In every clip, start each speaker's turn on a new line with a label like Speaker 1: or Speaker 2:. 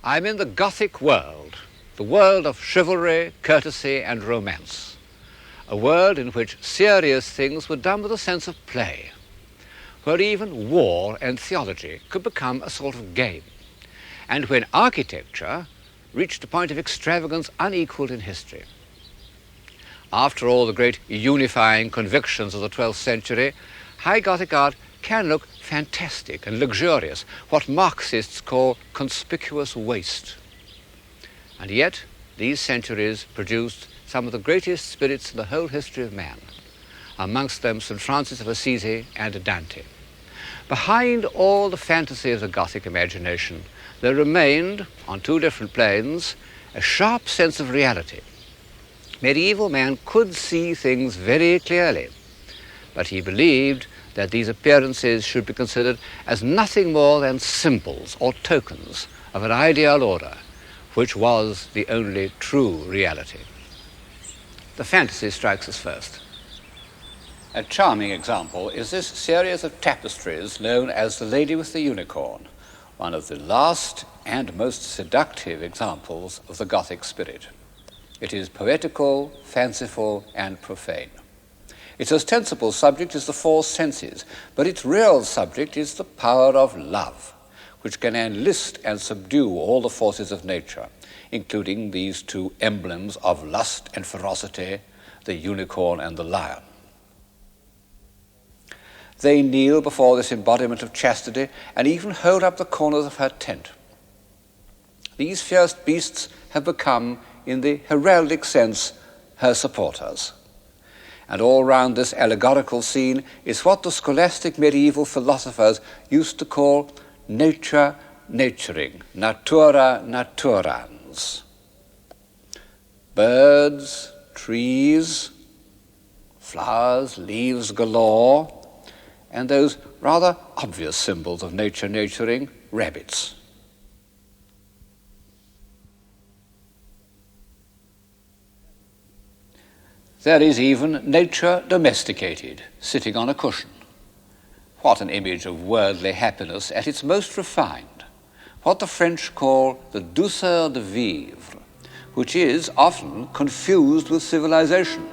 Speaker 1: I'm in the Gothic world, the world of chivalry, courtesy and romance, a world in which serious things were done with a sense of play, where even war and theology could become a sort of game, and when architecture reached a point of extravagance unequaled in history. After all the great unifying convictions of the 12th century, high Gothic art can look fantastic and luxurious, what Marxists call conspicuous waste. And yet, these centuries produced some of the greatest spirits in the whole history of man, amongst them St. Francis of Assisi and Dante. Behind all the fantasy of the Gothic imagination, there remained, on two different planes, a sharp sense of reality. Medieval man could see things very clearly, but he believed that these appearances should be considered as nothing more than symbols or tokens of an ideal order, which was the only true reality. The fantasy strikes us first. A charming example is this series of tapestries known as The Lady with the Unicorn, one of the last and most seductive examples of the Gothic spirit. It is poetical, fanciful, and profane. Its ostensible subject is the four senses, but its real subject is the power of love, which can enlist and subdue all the forces of nature, including these two emblems of lust and ferocity, the unicorn and the lion. They kneel before this embodiment of chastity and even hold up the corners of her tent. These fierce beasts have become, in the heraldic sense, her supporters. And all round this allegorical scene is what the scholastic medieval philosophers used to call nature naturing, natura naturans. Birds, trees, flowers, leaves galore, and those rather obvious symbols of nature naturing, rabbits. There is even nature domesticated, sitting on a cushion. What an image of worldly happiness at its most refined, what the French call the douceur de vivre, which is often confused with civilization.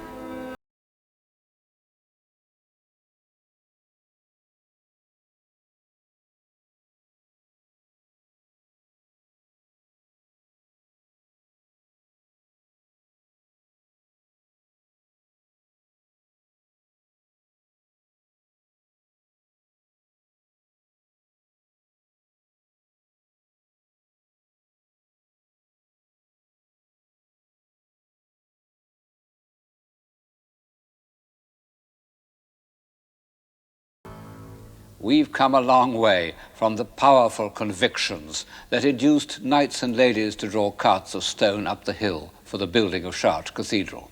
Speaker 1: We've come a long way from the powerful convictions that induced knights and ladies to draw carts of stone up the hill for the building of Chartres Cathedral.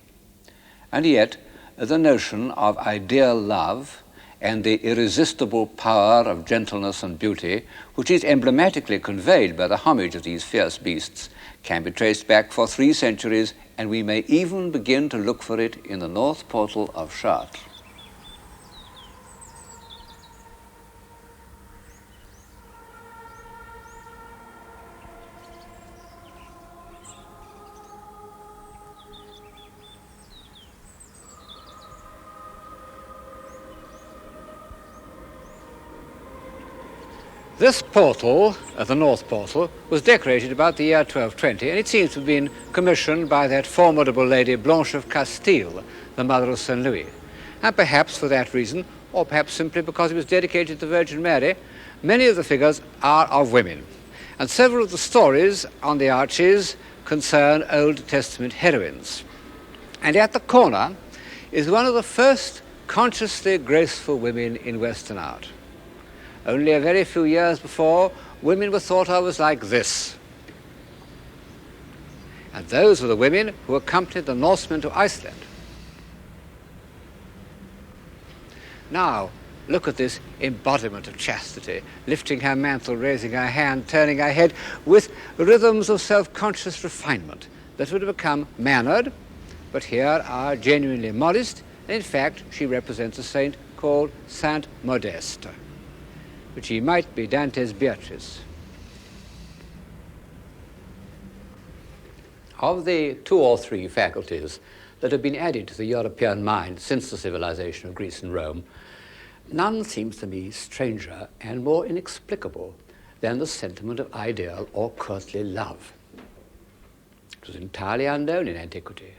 Speaker 1: And yet, the notion of ideal love and the irresistible power of gentleness and beauty, which is emblematically conveyed by the homage of these fierce beasts, can be traced back for 3 centuries, and we may even begin to look for it in the north portal of Chartres. This portal, the north portal, was decorated about the year 1220, and it seems to have been commissioned by that formidable lady Blanche of Castile, the mother of St. Louis. And perhaps for that reason, or perhaps simply because it was dedicated to the Virgin Mary, many of the figures are of women. And several of the stories on the arches concern Old Testament heroines. And at the corner is one of the first consciously graceful women in Western art. Only a very few years before, women were thought of as like this. And those were the women who accompanied the Norsemen to Iceland. Now, look at this embodiment of chastity, lifting her mantle, raising her hand, turning her head, with rhythms of self-conscious refinement that would have become mannered, but here are genuinely modest. In fact, she represents a saint called Saint Modeste, which he might be Dante's Beatrice. Of the 2 or 3 faculties that have been added to the European mind since the civilization of Greece and Rome, none seems to me stranger and more inexplicable than the sentiment of ideal or courtly love. It was entirely unknown in antiquity.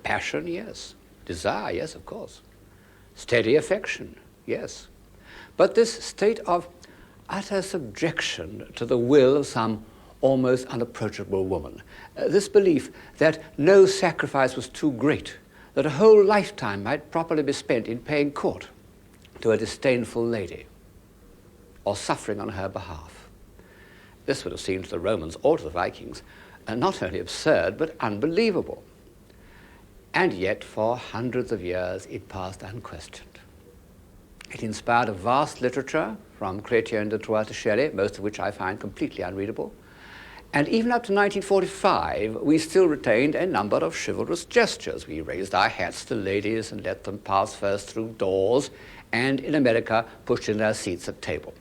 Speaker 1: Passion, yes. Desire, yes, of course. Steady affection, yes. But this state of utter subjection to the will of some almost unapproachable woman, this belief that no sacrifice was too great, that a whole lifetime might properly be spent in paying court to a disdainful lady or suffering on her behalf. This would have seemed to the Romans or to the Vikings not only absurd but unbelievable. And yet for hundreds of years it passed unquestioned. It inspired a vast literature from Chrétien de Troyes to Shelley, most of which I find completely unreadable. And even up to 1945, we still retained a number of chivalrous gestures. We raised our hats to ladies and let them pass first through doors, and in America, pushed in their seats at table.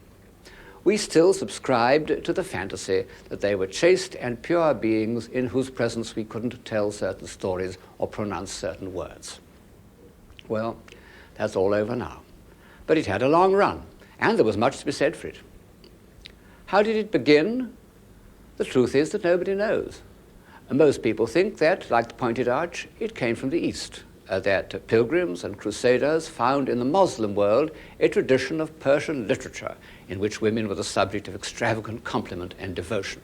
Speaker 1: We still subscribed to the fantasy that they were chaste and pure beings in whose presence we couldn't tell certain stories or pronounce certain words. Well, that's all over now. But it had a long run, and there was much to be said for it. How did it begin? The truth is that nobody knows. And most people think that, like the pointed arch, it came from the East, that pilgrims and crusaders found in the Muslim world a tradition of Persian literature in which women were the subject of extravagant compliment and devotion.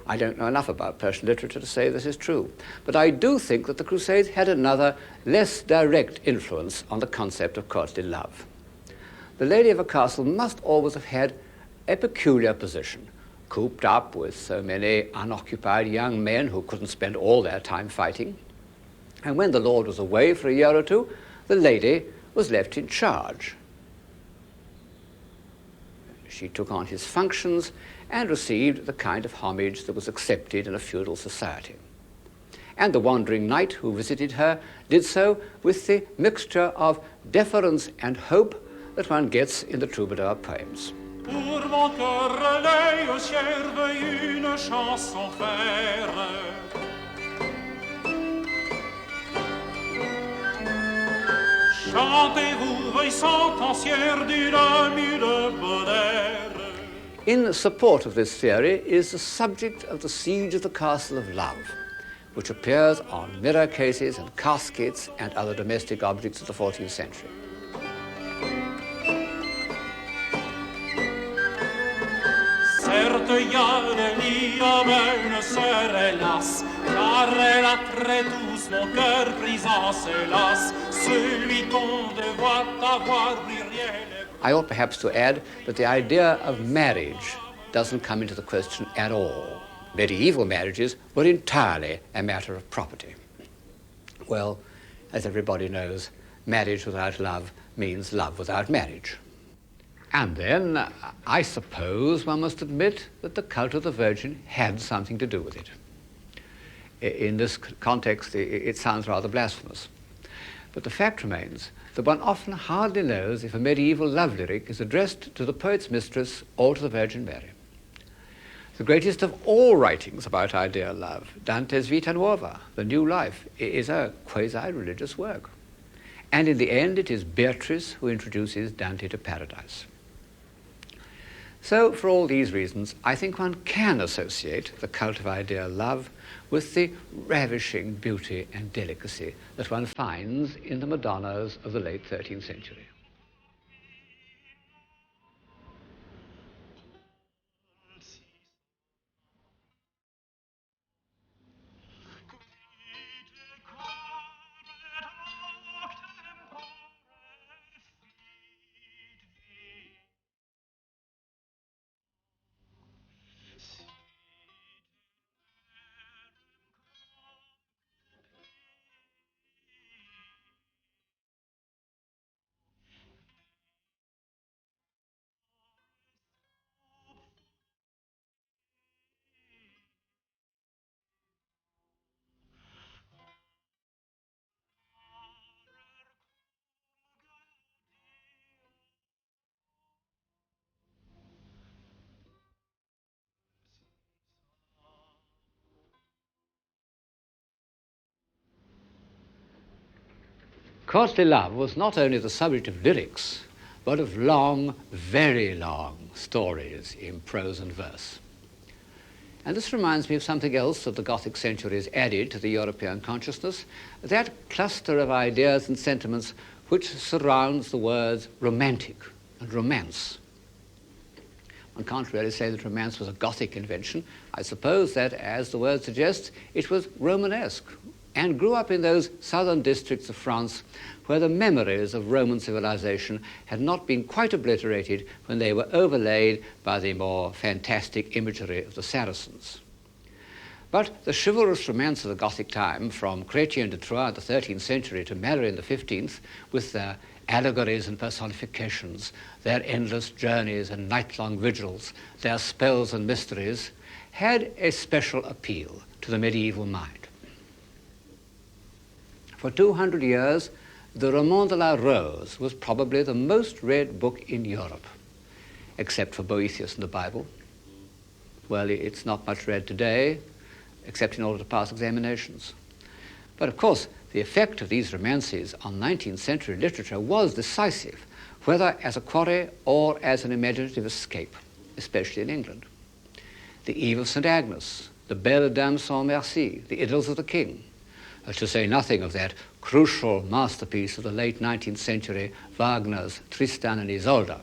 Speaker 1: I don't know enough about Persian literature to say this is true, but I do think that the Crusades had another, less direct influence on the concept of courtly love. The lady of a castle must always have had a peculiar position, cooped up with so many unoccupied young men who couldn't spend all their time fighting. And when the lord was away for a year or two, the lady was left in charge. She took on his functions and received the kind of homage that was accepted in a feudal society. And the wandering knight who visited her did so with the mixture of deference and hope that one gets in the troubadour poems.
Speaker 2: Pour mon cœur relais au serve une chanson faire. Chantez-vous, veuille sentencière d'une mille bonheur.
Speaker 1: In support of this theory is the subject of the Siege of the Castle of Love, which appears on mirror cases and caskets and other domestic objects of the 14th century.
Speaker 2: Certes, y a des lits mais une sœur, hélas, car elle a très tous mon cœur pris en ses lacs, celui qu'on devait avoir brillé.
Speaker 1: I ought perhaps to add that the idea of marriage doesn't come into the question at all. Medieval marriages were entirely a matter of property. Well, as everybody knows, marriage without love means love without marriage. And then, I suppose one must admit that the cult of the Virgin had something to do with it. In this context, it sounds rather blasphemous. But the fact remains that one often hardly knows if a medieval love lyric is addressed to the poet's mistress or to the Virgin Mary. The greatest of all writings about ideal love, Dante's Vita Nuova, The New Life, is a quasi-religious work. And in the end, it is Beatrice who introduces Dante to paradise. So, for all these reasons, I think one can associate the cult of ideal love with the ravishing beauty and delicacy that one finds in the Madonnas of the late 13th century. Courtly love was not only the subject of lyrics, but of long, very long stories in prose and verse. And this reminds me of something else that the Gothic centuries added to the European consciousness, that cluster of ideas and sentiments which surrounds the words romantic and romance. One can't really say that romance was a Gothic invention. I suppose that, as the word suggests, it was Romanesque and grew up in those southern districts of France where the memories of Roman civilization had not been quite obliterated when they were overlaid by the more fantastic imagery of the Saracens. But the chivalrous romance of the Gothic time, from Chrétien de Troyes in the 13th century to Mary in the 15th, with their allegories and personifications, their endless journeys and night-long vigils, their spells and mysteries, had a special appeal to the medieval mind. For 200 years, the Roman de la Rose was probably the most read book in Europe, except for Boethius and the Bible. Well, it's not much read today, except in order to pass examinations. But of course, the effect of these romances on 19th century literature was decisive, whether as a quarry or as an imaginative escape, especially in England. The Eve of St. Agnes, the Belle Dame sans Merci, the Idylls of the King, to say nothing of that crucial masterpiece of the late 19th century, Wagner's Tristan and Isolde.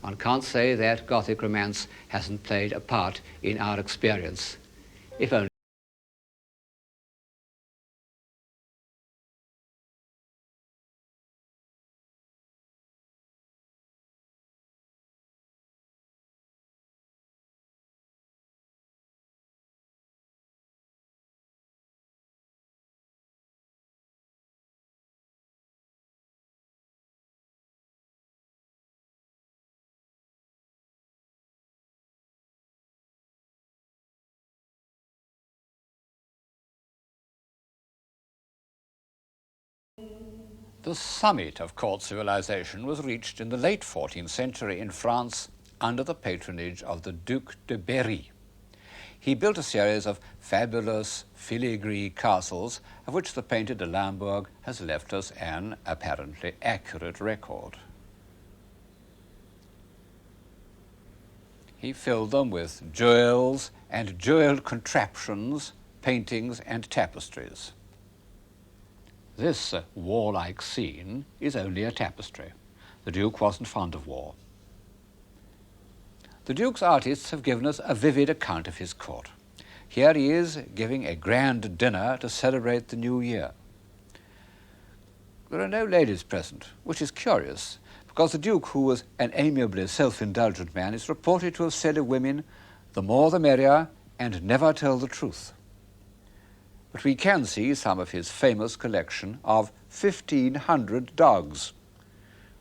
Speaker 1: One can't say that Gothic romance hasn't played a part in our experience, if only. The summit of court civilization was reached in the late 14th century in France under the patronage of the Duc de Berry. He built a series of fabulous filigree castles, of which the painter de Limbourg has left us an apparently accurate record. He filled them with jewels and jeweled contraptions, paintings and tapestries. This warlike scene is only a tapestry. The Duke wasn't fond of war. The Duke's artists have given us a vivid account of his court. Here he is giving a grand dinner to celebrate the new year. There are no ladies present, which is curious, because the Duke, who was an amiably self-indulgent man, is reported to have said of women, "The more the merrier, and never tell the truth." But we can see some of his famous collection of 1,500 dogs,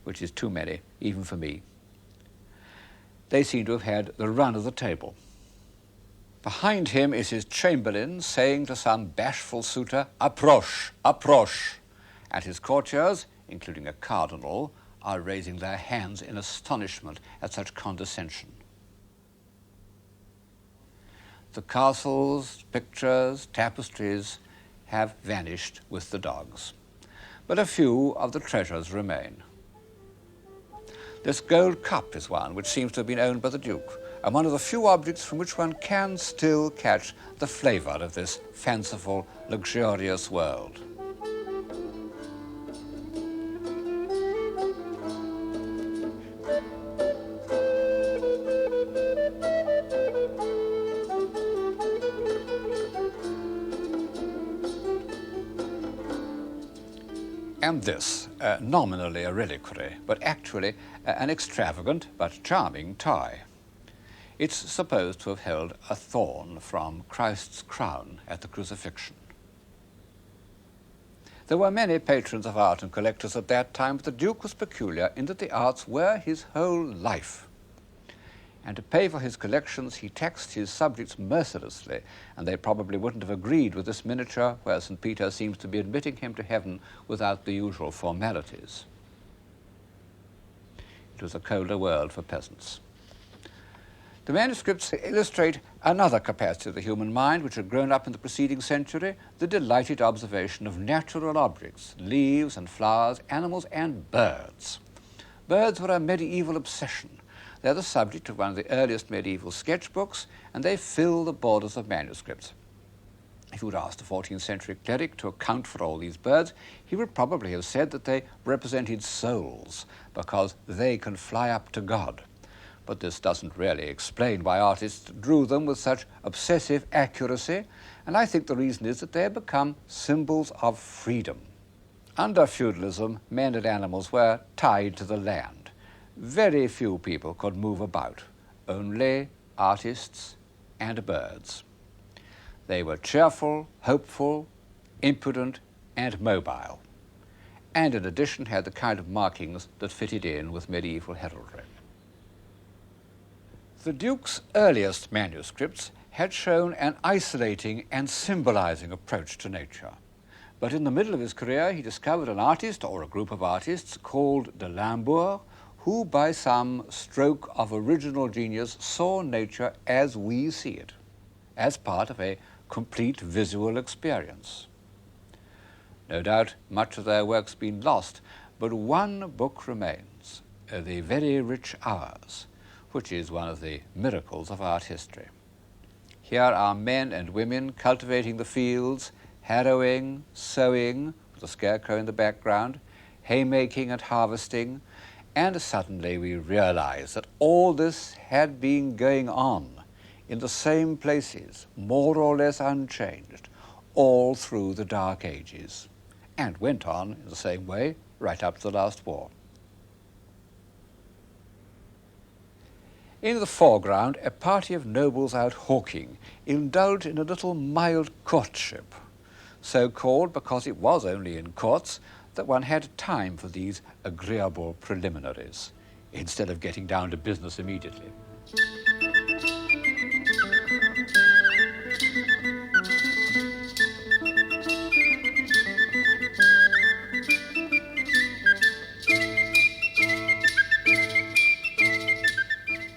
Speaker 1: which is too many, even for me. They seem to have had the run of the table. Behind him is his chamberlain saying to some bashful suitor, "Approche, approche," and his courtiers, including a cardinal, are raising their hands in astonishment at such condescension. The castles, pictures, tapestries have vanished with the dogs, but a few of the treasures remain. This gold cup is one which seems to have been owned by the Duke, and one of the few objects from which one can still catch the flavor of this fanciful, luxurious world. And this, nominally a reliquary, but actually an extravagant but charming toy. It's supposed to have held a thorn from Christ's crown at the crucifixion. There were many patrons of art and collectors at that time, but the Duke was peculiar in that the arts were his whole life. And to pay for his collections, he taxed his subjects mercilessly, and they probably wouldn't have agreed with this miniature where St. Peter seems to be admitting him to heaven without the usual formalities. It was a colder world for peasants. The manuscripts illustrate another capacity of the human mind which had grown up in the preceding century, the delighted observation of natural objects, leaves and flowers, animals and birds. Birds were a medieval obsession. They're the subject of one of the earliest medieval sketchbooks, and they fill the borders of manuscripts. If you would ask the 14th century cleric to account for all these birds, he would probably have said that they represented souls, because they can fly up to God. But this doesn't really explain why artists drew them with such obsessive accuracy, and I think the reason is that they have become symbols of freedom. Under feudalism, men and animals were tied to the land. Very few people could move about, only artists and birds. They were cheerful, hopeful, impudent, and mobile, and in addition had the kind of markings that fitted in with medieval heraldry. The Duke's earliest manuscripts had shown an isolating and symbolizing approach to nature. But in the middle of his career, he discovered an artist or a group of artists called de Limbourg, who by some stroke of original genius saw nature as we see it, as part of a complete visual experience. No doubt much of their work's been lost, but one book remains, The Very Rich Hours, which is one of the miracles of art history. Here are men and women cultivating the fields, harrowing, sowing, with a scarecrow in the background, haymaking and harvesting, and suddenly we realize that all this had been going on in the same places, more or less unchanged, all through the Dark Ages, and went on in the same way right up to the last war. In the foreground, a party of nobles out hawking indulged in a little mild courtship, so called because it was only in courts that one had time for these agreeable preliminaries, instead of getting down to business immediately.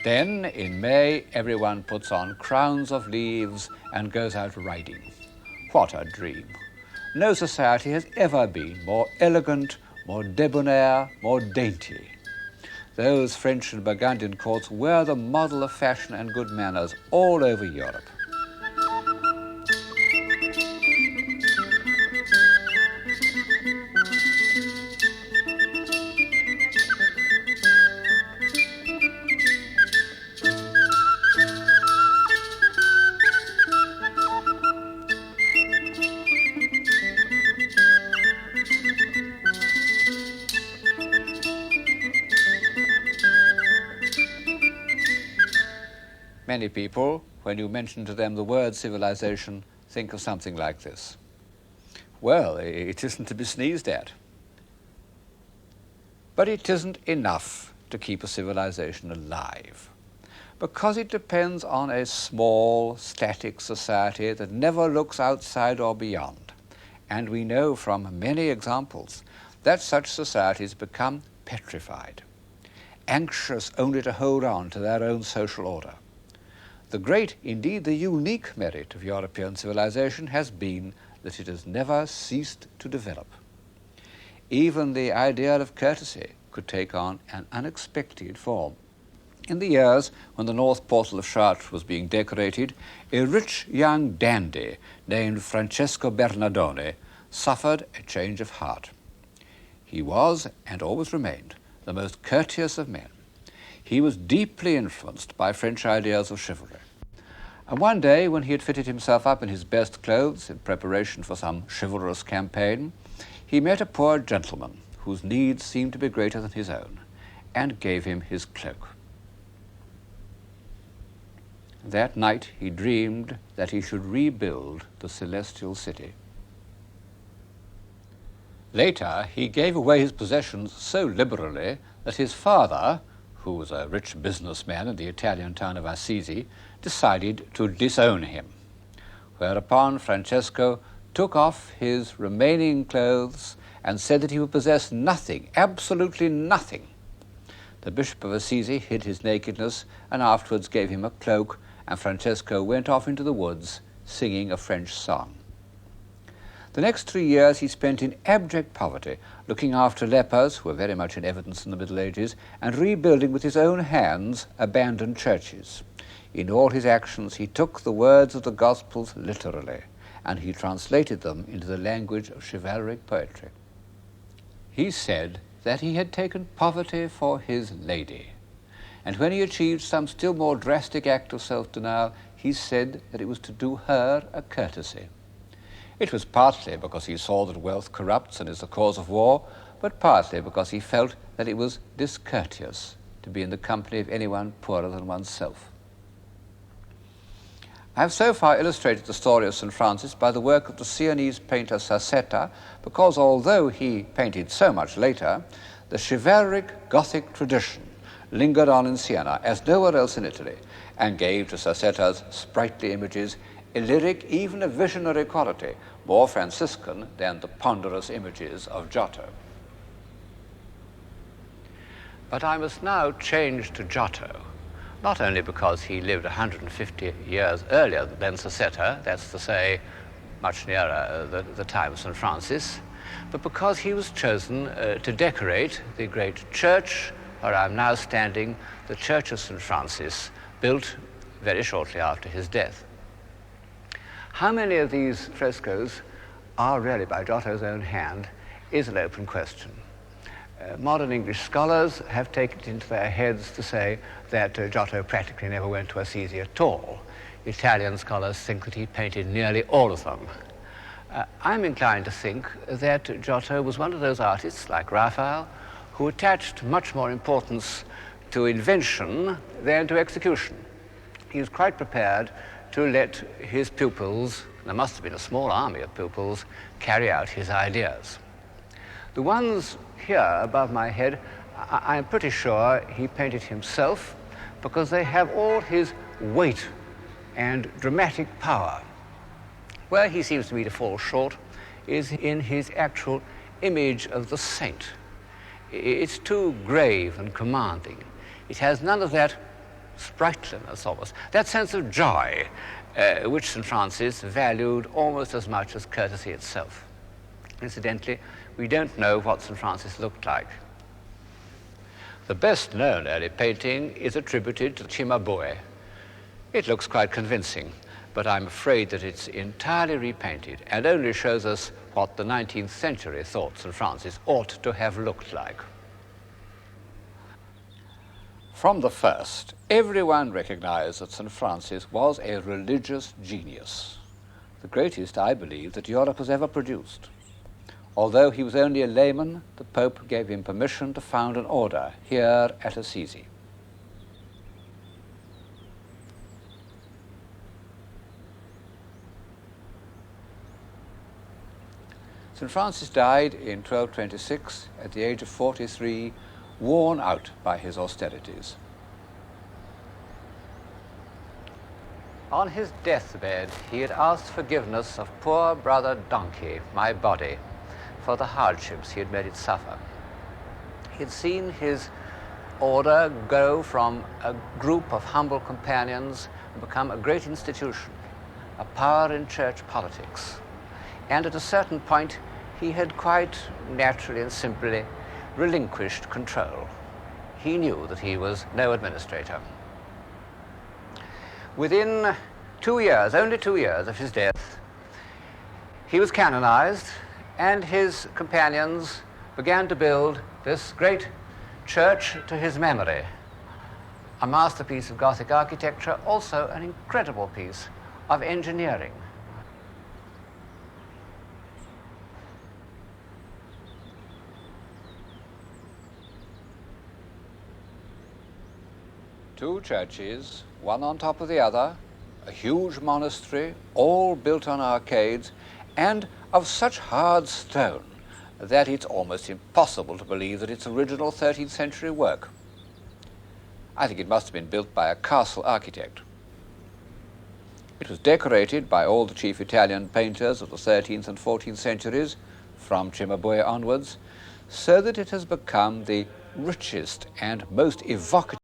Speaker 1: Then, in May, everyone puts on crowns of leaves and goes out riding. What a dream! No society has ever been more elegant, more debonair, more dainty. Those French and Burgundian courts were the model of fashion and good manners all over Europe. Many people, when you mention to them the word civilization, think of something like this. Well, it isn't to be sneezed at. But it isn't enough to keep a civilization alive, because it depends on a small, static society that never looks outside or beyond. And we know from many examples that such societies become petrified, anxious only to hold on to their own social order. The great, indeed the unique merit of European civilization has been that it has never ceased to develop. Even the idea of courtesy could take on an unexpected form. In the years when the north portal of Chartres was being decorated, a rich young dandy named Francesco Bernardone suffered a change of heart. He was, and always remained, the most courteous of men. He was deeply influenced by French ideas of chivalry. And one day, when he had fitted himself up in his best clothes in preparation for some chivalrous campaign, he met a poor gentleman whose needs seemed to be greater than his own, and gave him his cloak. That night he dreamed that he should rebuild the celestial city. Later, he gave away his possessions so liberally that his father, who was a rich businessman in the Italian town of Assisi, decided to disown him, whereupon Francesco took off his remaining clothes and said that he would possess nothing, absolutely nothing. The Bishop of Assisi hid his nakedness and afterwards gave him a cloak, and Francesco went off into the woods singing a French song. The next 3 years he spent in abject poverty, looking after lepers, who were very much in evidence in the Middle Ages, and rebuilding with his own hands abandoned churches. In all his actions he took the words of the Gospels literally, and he translated them into the language of chivalric poetry. He said that he had taken poverty for his lady, and when he achieved some still more drastic act of self-denial, he said that it was to do her a courtesy. It was partly because he saw that wealth corrupts and is the cause of war, but partly because he felt that it was discourteous to be in the company of anyone poorer than oneself. I have so far illustrated the story of St. Francis by the work of the Sienese painter Sassetta, because although he painted so much later, the chivalric Gothic tradition lingered on in Siena as nowhere else in Italy, and gave to Sassetta's sprightly images a lyric, even a visionary quality, more Franciscan than the ponderous images of Giotto. But I must now change to Giotto, not only because he lived 150 years earlier than Sassetta, that's to say, much nearer the time of St. Francis, but because he was chosen to decorate the great church where I'm now standing, the Church of St. Francis, built very shortly after his death. How many of these frescoes are really by Giotto's own hand is an open question. Modern English scholars have taken it into their heads to say that Giotto practically never went to Assisi at all. Italian scholars think that he painted nearly all of them. I'm inclined to think that Giotto was one of those artists, like Raphael, who attached much more importance to invention than to execution. He was quite prepared to let his pupils, there must have been a small army of pupils, carry out his ideas. The ones here above my head, I'm pretty sure he painted himself because they have all his weight and dramatic power. Where he seems to me to fall short is in his actual image of the saint. It's too grave and commanding. It has none of that sprightliness of us, that sense of joy, which St. Francis valued almost as much as courtesy itself. Incidentally, we don't know what St. Francis looked like. The best known early painting is attributed to Cimabue. It looks quite convincing, but I'm afraid that it's entirely repainted and only shows us what the 19th century thought St. Francis ought to have looked like. From the first, everyone recognized that St. Francis was a religious genius, the greatest, I believe, that Europe has ever produced. Although he was only a layman, the Pope gave him permission to found an order here at Assisi. St. Francis died in 1226 at the age of 43, worn out by his austerities. On his deathbed, he had asked forgiveness of poor brother Donkey, my body, for the hardships he had made it suffer. He had seen his order go from a group of humble companions and become a great institution, a power in church politics. And at a certain point, he had quite naturally and simply relinquished control. He knew that he was no administrator. Within 2 years, only 2 years of his death, he was canonized, and his companions began to build this great church to his memory. A masterpiece of Gothic architecture, also an incredible piece of engineering. Two churches, one on top of the other, a huge monastery, all built on arcades, and of such hard stone that it's almost impossible to believe that it's original 13th century work. I think it must have been built by a castle architect. It was decorated by all the chief Italian painters of the 13th and 14th centuries, from Cimabue onwards, so that it has become the richest and most evocative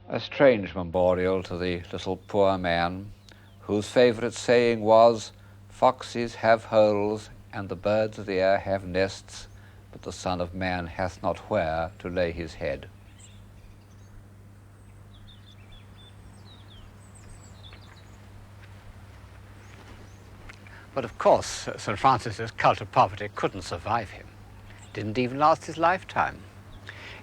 Speaker 1: a strange memorial to the little poor man whose favourite saying was, "Foxes have holes and the birds of the air have nests, but the Son of Man hath not where to lay his head." But of course, St. Francis's cult of poverty couldn't survive him. It didn't even last his lifetime.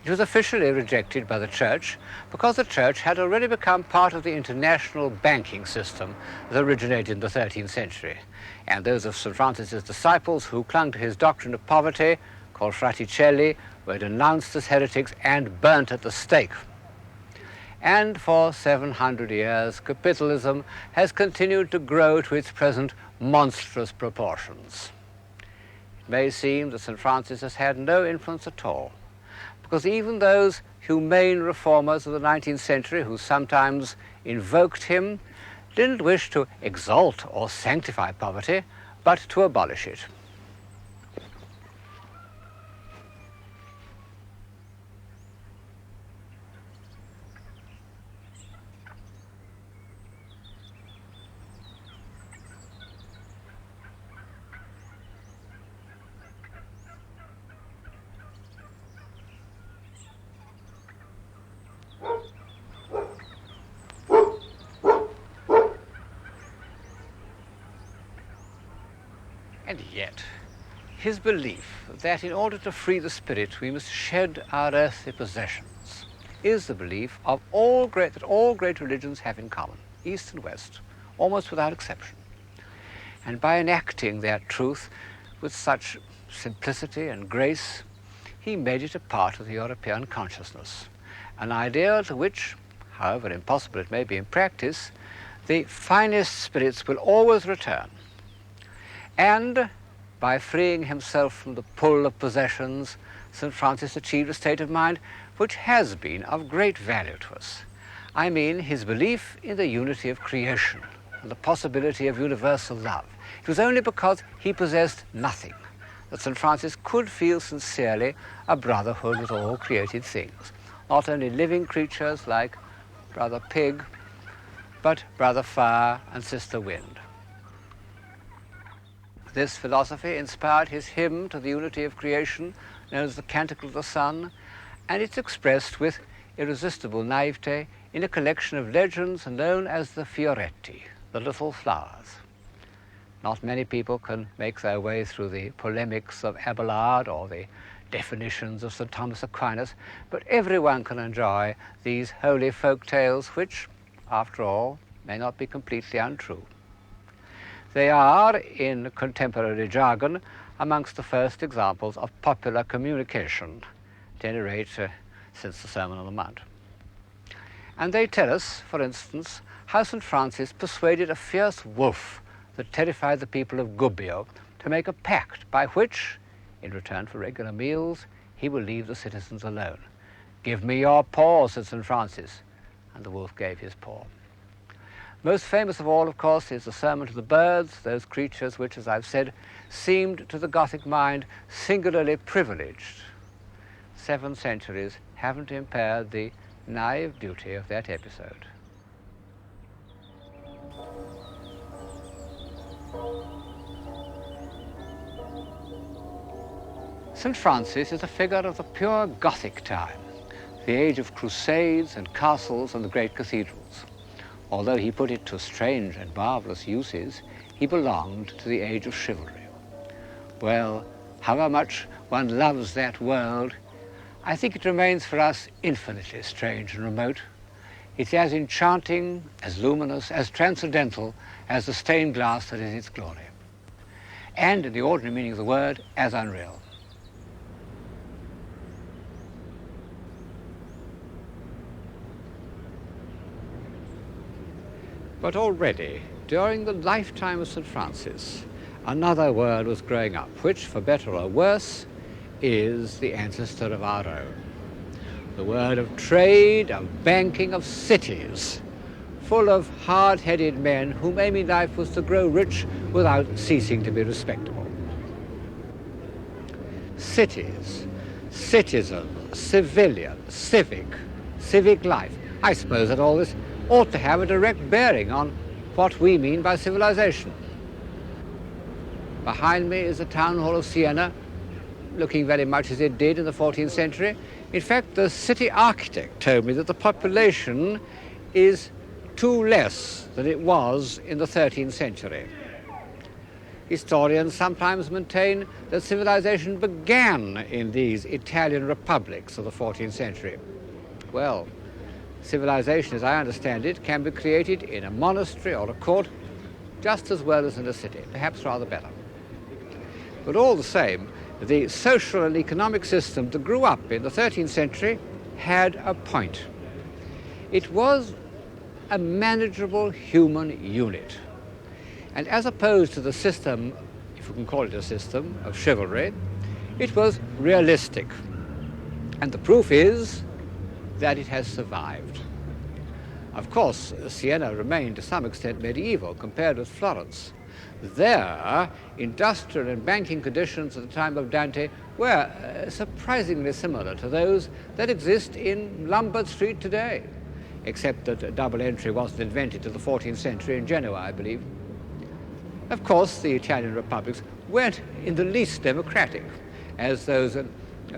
Speaker 1: It was officially rejected by the Church because the Church had already become part of the international banking system that originated in the 13th century. And those of St. Francis's disciples who clung to his doctrine of poverty, called fraticelli, were denounced as heretics and burnt at the stake. And for 700 years, capitalism has continued to grow to its present monstrous proportions. It may seem that St. Francis has had no influence at all, because even those humane reformers of the 19th century who sometimes invoked him didn't wish to exalt or sanctify poverty, but to abolish it. And yet, his belief that in order to free the spirit we must shed our earthly possessions is the belief of that all great religions have in common, East and West, almost without exception. And by enacting that truth with such simplicity and grace, he made it a part of the European consciousness, an ideal to which, however impossible it may be in practice, the finest spirits will always return. And by freeing himself from the pull of possessions, St. Francis achieved a state of mind which has been of great value to us. I mean his belief in the unity of creation and the possibility of universal love. It was only because he possessed nothing that St. Francis could feel sincerely a brotherhood with all created things, not only living creatures like Brother Pig, but Brother Fire and Sister Wind. This philosophy inspired his hymn to the unity of creation, known as the Canticle of the Sun, and it's expressed with irresistible naivete in a collection of legends known as the Fioretti, the little flowers. Not many people can make their way through the polemics of Abelard or the definitions of St. Thomas Aquinas, but everyone can enjoy these holy folk tales which, after all, may not be completely untrue. They are, in contemporary jargon, amongst the first examples of popular communication, at any rate since the Sermon on the Mount. And they tell us, for instance, how St. Francis persuaded a fierce wolf that terrified the people of Gubbio to make a pact by which, in return for regular meals, he will leave the citizens alone. "Give me your paw," said St. Francis, and the wolf gave his paw. Most famous of all, of course, is the Sermon to the Birds, those creatures which, as I've said, seemed to the Gothic mind singularly privileged. 7 centuries haven't impaired the naive beauty of that episode. St. Francis is a figure of the pure Gothic time, the age of crusades and castles and the great cathedrals. Although he put it to strange and marvelous uses, he belonged to the age of chivalry. Well, however much one loves that world, I think it remains for us infinitely strange and remote. It's as enchanting, as luminous, as transcendental as the stained glass that is its glory. And, in the ordinary meaning of the word, as unreal. But already, during the lifetime of St. Francis, another world was growing up, which, for better or worse, is the ancestor of our own. The world of trade, of banking, of cities, full of hard-headed men whom aim in life was to grow rich without ceasing to be respectable. Cities, citizen, civilian, civic life. I suppose that all this ought to have a direct bearing on what we mean by civilization. Behind me is the town hall of Siena, looking very much as it did in the 14th century. In fact, the city architect told me that the population is 2 less than it was in the 13th century. Historians sometimes maintain that civilization began in these Italian republics of the 14th century. Well, civilization, as I understand it, can be created in a monastery or a court just as well as in a city, perhaps rather better. But all the same, the social and economic system that grew up in the 13th century had a point. It was a manageable human unit. And as opposed to the system, if we can call it a system, of chivalry, it was realistic. And the proof is that it has survived. Of course, Siena remained to some extent medieval compared with Florence. There, industrial and banking conditions at the time of Dante were surprisingly similar to those that exist in Lombard Street today, except that double entry wasn't invented till the 14th century in Genoa, I believe. Of course, the Italian republics weren't in the least democratic, as those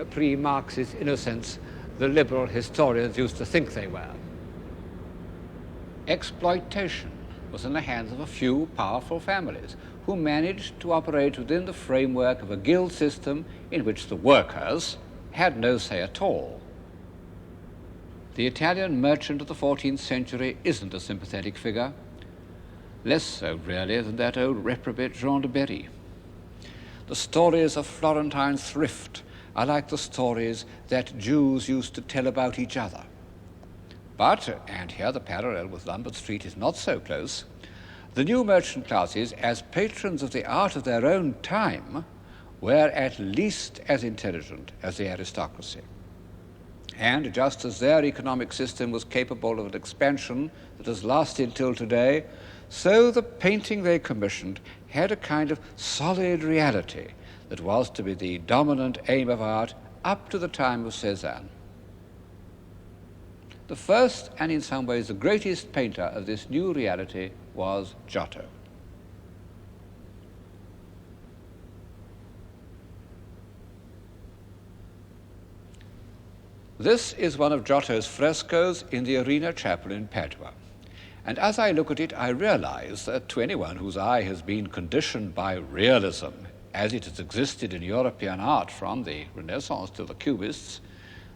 Speaker 1: pre-Marxist innocents the liberal historians used to think they were. Exploitation was in the hands of a few powerful families who managed to operate within the framework of a guild system in which the workers had no say at all. The Italian merchant of the 14th century isn't a sympathetic figure, less so really than that old reprobate Jean de Berry. The stories of Florentine thrift are like the stories that Jews used to tell about each other. But, and here the parallel with Lombard Street is not so close, the new merchant classes, as patrons of the art of their own time, were at least as intelligent as the aristocracy. And just as their economic system was capable of an expansion that has lasted till today, so the painting they commissioned had a kind of solid reality that was to be the dominant aim of art up to the time of Cézanne. The first, and in some ways the greatest painter of this new reality was Giotto. This is one of Giotto's frescoes in the Arena Chapel in Padua. And as I look at it, I realize that to anyone whose eye has been conditioned by realism, as it has existed in European art from the Renaissance to the Cubists,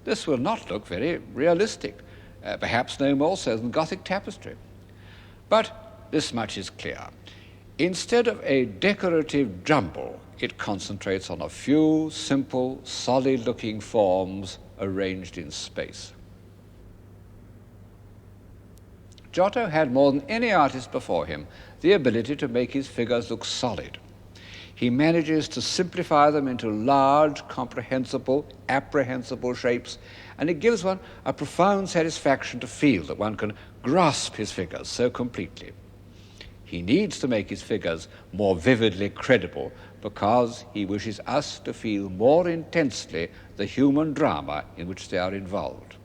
Speaker 1: this will not look very realistic, perhaps no more so than Gothic tapestry. But this much is clear. Instead of a decorative jumble, it concentrates on a few simple, solid-looking forms arranged in space. Giotto had, more than any artist before him, the ability to make his figures look solid. He manages to simplify them into large, comprehensible, apprehensible shapes, and it gives one a profound satisfaction to feel that one can grasp his figures so completely. He needs to make his figures more vividly credible because he wishes us to feel more intensely the human drama in which they are involved.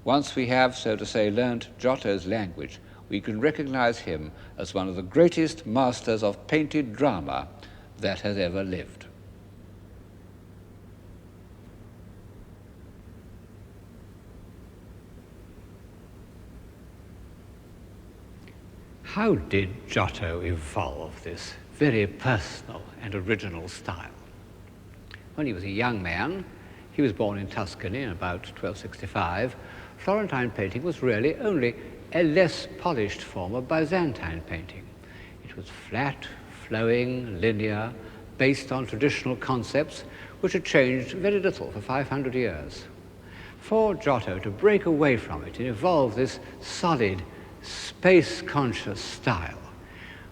Speaker 1: Once we have, so to say, learnt Giotto's language, we can recognize him as one of the greatest masters of painted drama that has ever lived. How did Giotto evolve this very personal and original style? When he was a young man, he was born in Tuscany in about 1265. Florentine painting was really only a less polished form of Byzantine painting. It was flat, flowing, linear, based on traditional concepts which had changed very little for 500 years. For Giotto to break away from it and evolve this solid, space-conscious style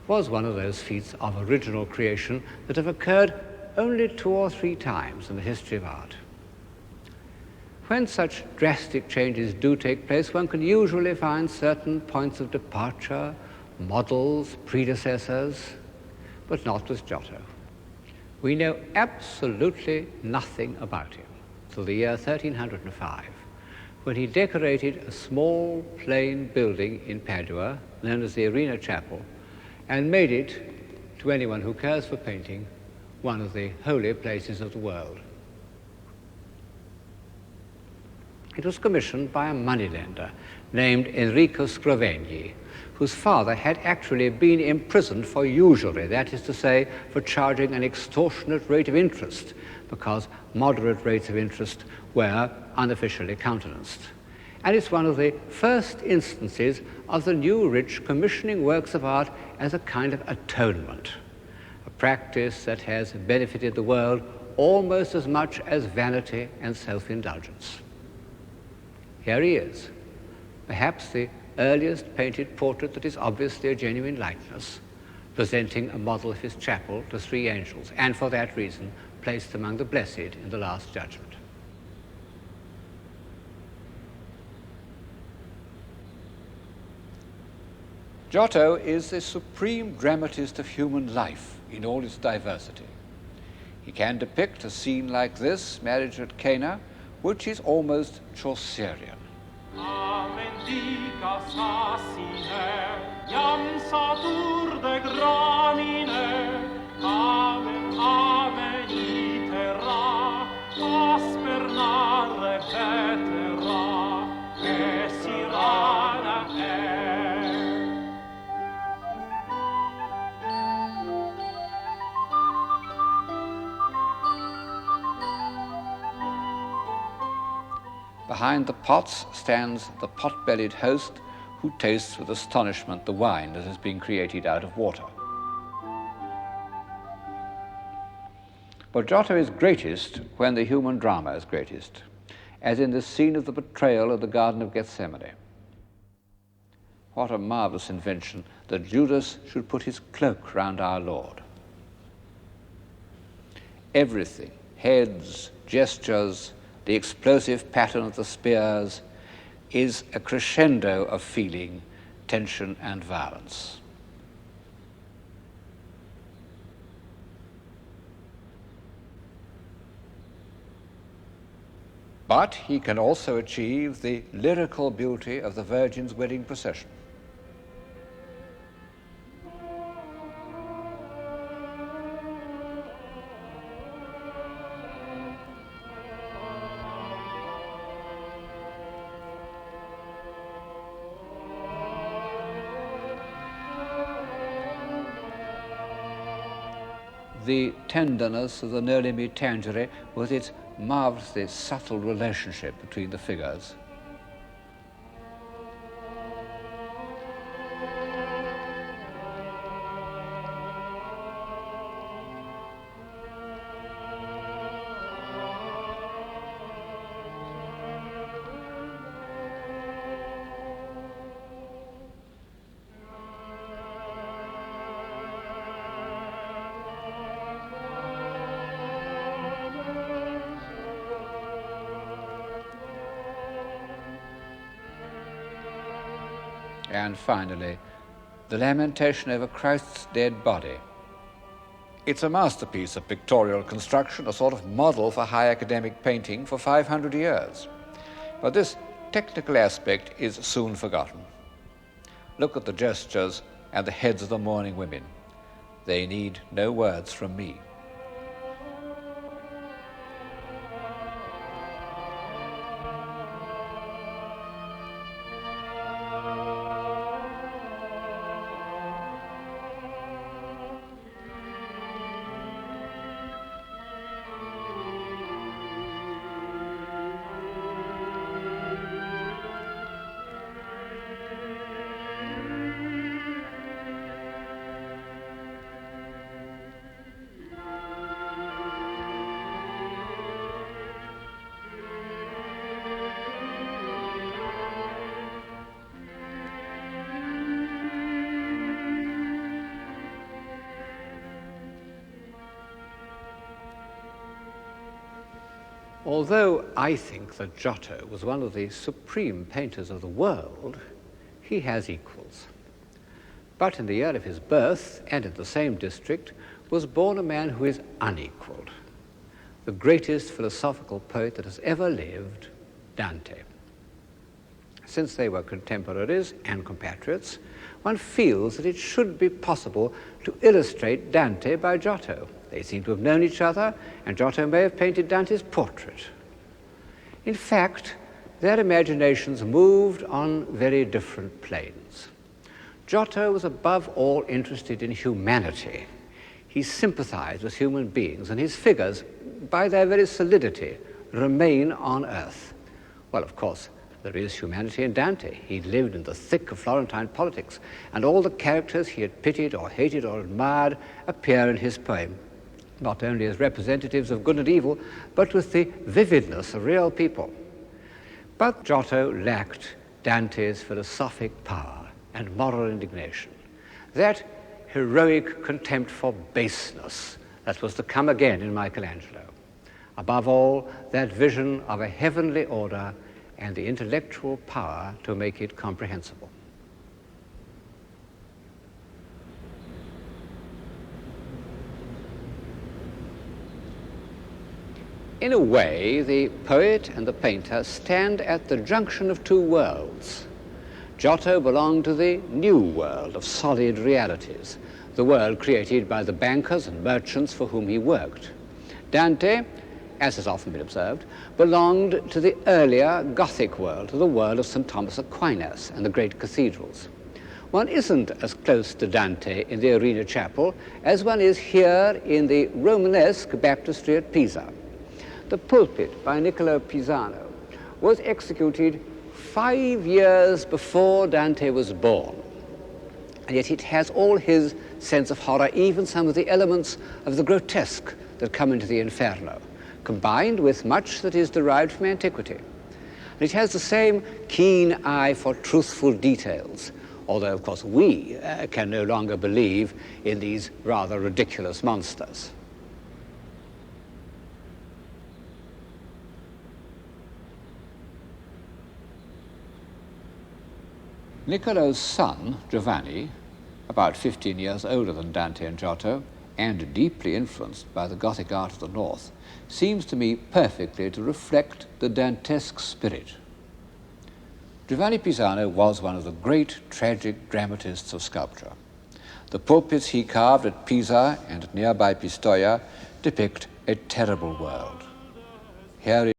Speaker 1: was one of those feats of original creation that have occurred only 2 or 3 times in the history of art. When such drastic changes do take place, one can usually find certain points of departure, models, predecessors, but not with Giotto. We know absolutely nothing about him till the year 1305, when he decorated a small plain building in Padua, known as the Arena Chapel, and made it, to anyone who cares for painting, one of the holy places of the world. It was commissioned by a moneylender named Enrico Scrovegni, whose father had actually been imprisoned for usury, that is to say, for charging an extortionate rate of interest, because moderate rates of interest were unofficially countenanced. And it's one of the first instances of the new rich commissioning works of art as a kind of atonement, a practice that has benefited the world almost as much as vanity and self-indulgence. Here he is, perhaps the earliest painted portrait that is obviously a genuine likeness, presenting a model of his chapel to 3 angels, and for that reason placed among the blessed in the Last Judgment. Giotto is the supreme dramatist of human life in all its diversity. He can depict a scene like this, marriage at Cana, which is almost Chaucerian.
Speaker 2: Amen dica facine, iam satur de gramine, amen, amen itera, aspernare vetera, esirana
Speaker 1: Behind the pots stands the pot-bellied host who tastes with astonishment the wine that has been created out of water. But Giotto is greatest when the human drama is greatest, as in the scene of the betrayal of the Garden of Gethsemane. What a marvelous invention that Judas should put his cloak round our Lord. Everything, heads, gestures, the explosive pattern of the spears, is a crescendo of feeling, tension, and violence. But he can also achieve the lyrical beauty of the Virgin's wedding procession. The tenderness of the Noli Me Tangere with its marvelously subtle relationship between the figures. And finally, the Lamentation over Christ's dead body. It's a masterpiece of pictorial construction, a sort of model for high academic painting for 500 years. But this technical aspect is soon forgotten. Look at the gestures and the heads of the mourning women. They need no words from me. Although I think that Giotto was one of the supreme painters of the world, he has equals. But in the year of his birth, and in the same district, was born a man who is unequaled, the greatest philosophical poet that has ever lived, Dante. Since they were contemporaries and compatriots, one feels that it should be possible to illustrate Dante by Giotto. They seem to have known each other, and Giotto may have painted Dante's portrait. In fact, their imaginations moved on very different planes. Giotto was above all interested in humanity. He sympathized with human beings, and his figures, by their very solidity, remain on earth. Well, of course, there is humanity in Dante. He lived in the thick of Florentine politics, and all the characters he had pitied or hated or admired appear in his poem, not only as representatives of good and evil, but with the vividness of real people. But Giotto lacked Dante's philosophic power and moral indignation, that heroic contempt for baseness that was to come again in Michelangelo. Above all, that vision of a heavenly order and the intellectual power to make it comprehensible. In a way, the poet and the painter stand at the junction of two worlds. Giotto belonged to the new world of solid realities, the world created by the bankers and merchants for whom he worked. Dante, as has often been observed, belonged to the earlier Gothic world, to the world of St. Thomas Aquinas and the great cathedrals. One isn't as close to Dante in the Arena Chapel as one is here in the Romanesque baptistry at Pisa. The pulpit by Niccolo Pisano was executed 5 years before Dante was born, and yet it has all his sense of horror, even some of the elements of the grotesque that come into the Inferno, combined with much that is derived from antiquity. And it has the same keen eye for truthful details, although, of course, we can no longer believe in these rather ridiculous monsters. Niccolo's son, Giovanni, about 15 years older than Dante and Giotto, and deeply influenced by the Gothic art of the North, seems to me perfectly to reflect the Dantesque spirit. Giovanni Pisano was one of the great tragic dramatists of sculpture. The pulpits he carved at Pisa and at nearby Pistoia depict a terrible world. Here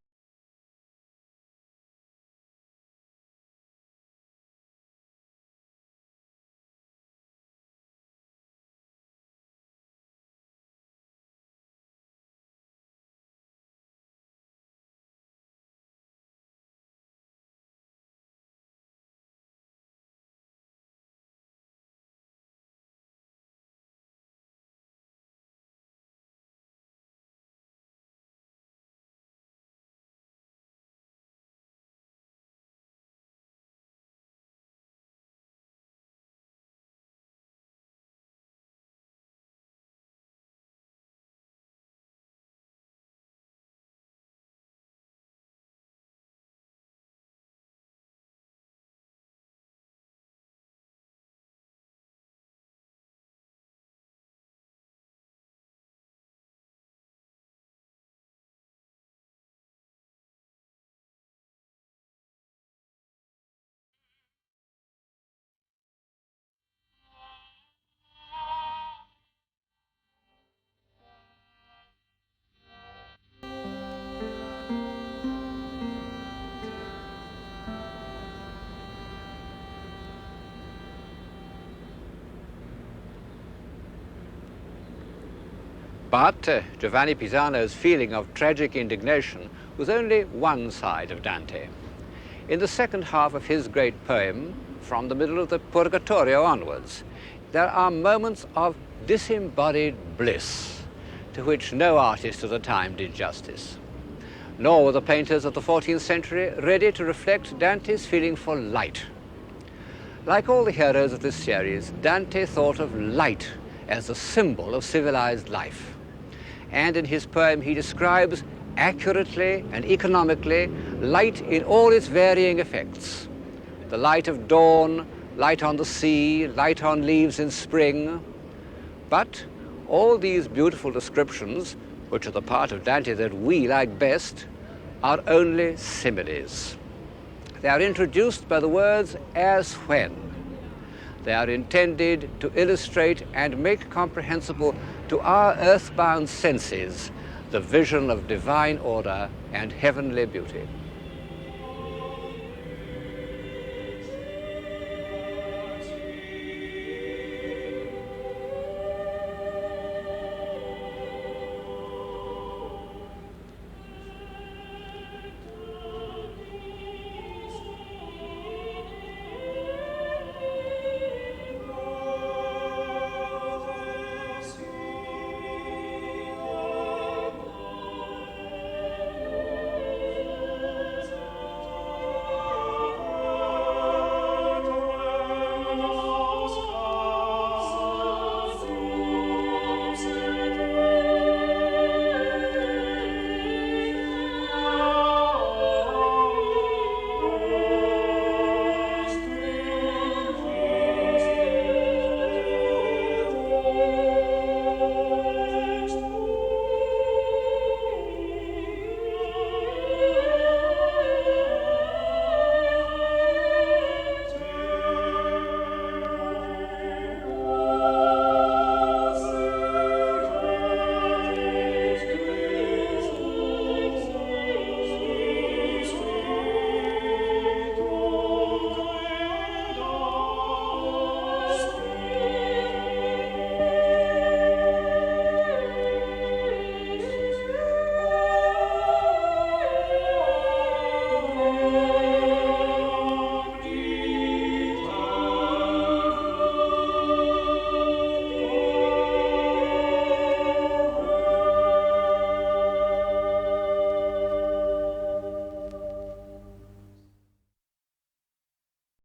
Speaker 1: But Giovanni Pisano's feeling of tragic indignation was only one side of Dante. In the second half of his great poem, from the middle of the Purgatorio onwards, there are moments of disembodied bliss to which no artist of the time did justice. Nor were the painters of the 14th century ready to reflect Dante's feeling for light. Like all the heroes of this series, Dante thought of light as a symbol of civilized life. And in his poem he describes accurately and economically light in all its varying effects. The light of dawn, light on the sea, light on leaves in spring. But all these beautiful descriptions, which are the part of Dante that we like best, are only similes. They are introduced by the words as when. They are intended to illustrate and make comprehensible to our earthbound senses the vision of divine order and heavenly beauty.